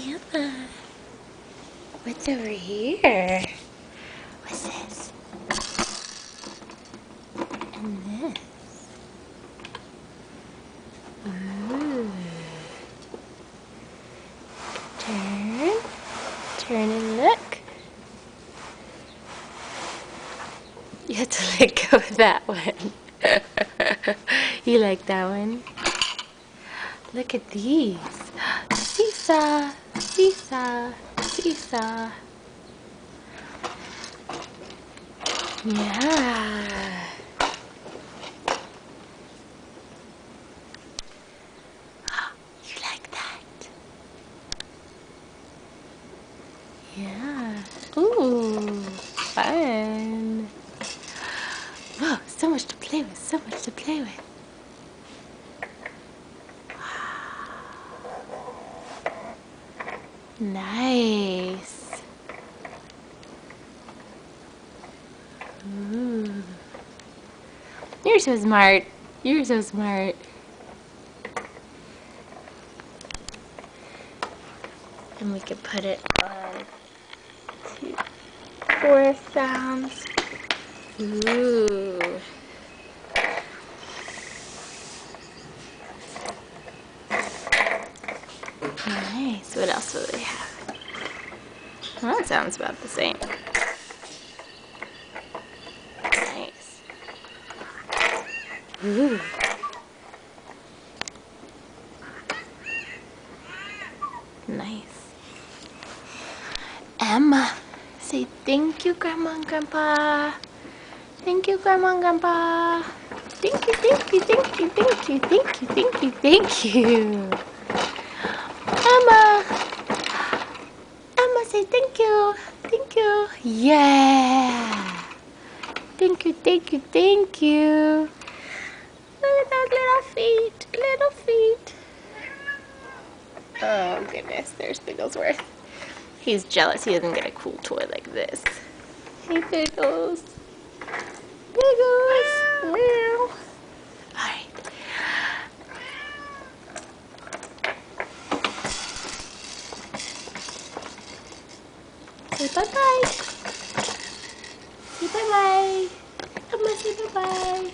Emma, what's over here? What's this? And this. Ooh. Turn and look. You have to let go of that one. You like that one? Look at these. Seesaw, seesaw, seesaw. Yeah. You like that? Yeah. Ooh, fun. Whoa, so much to play with, so much to play with. Nice. Ooh. You're so smart. You're so smart. And we could put it on to forest sounds. Ooh. Nice. What else do they have? Well, that sounds about the same. Nice. Ooh. Nice. Emma, say thank you, Grandma and Grandpa. Thank you, Grandma and Grandpa. Thank you, thank you, thank you, thank you, thank you, thank you, thank you. Emma. Emma, say thank you. Thank you. Yeah. Thank you, thank you, thank you. Look at those little feet. Little feet. Oh, goodness. There's Bigglesworth. He's jealous he doesn't get a cool toy like this. Hey, Biggles. Biggles. Meow. Alright. Say bye-bye. Say bye-bye. Come on, say bye-bye.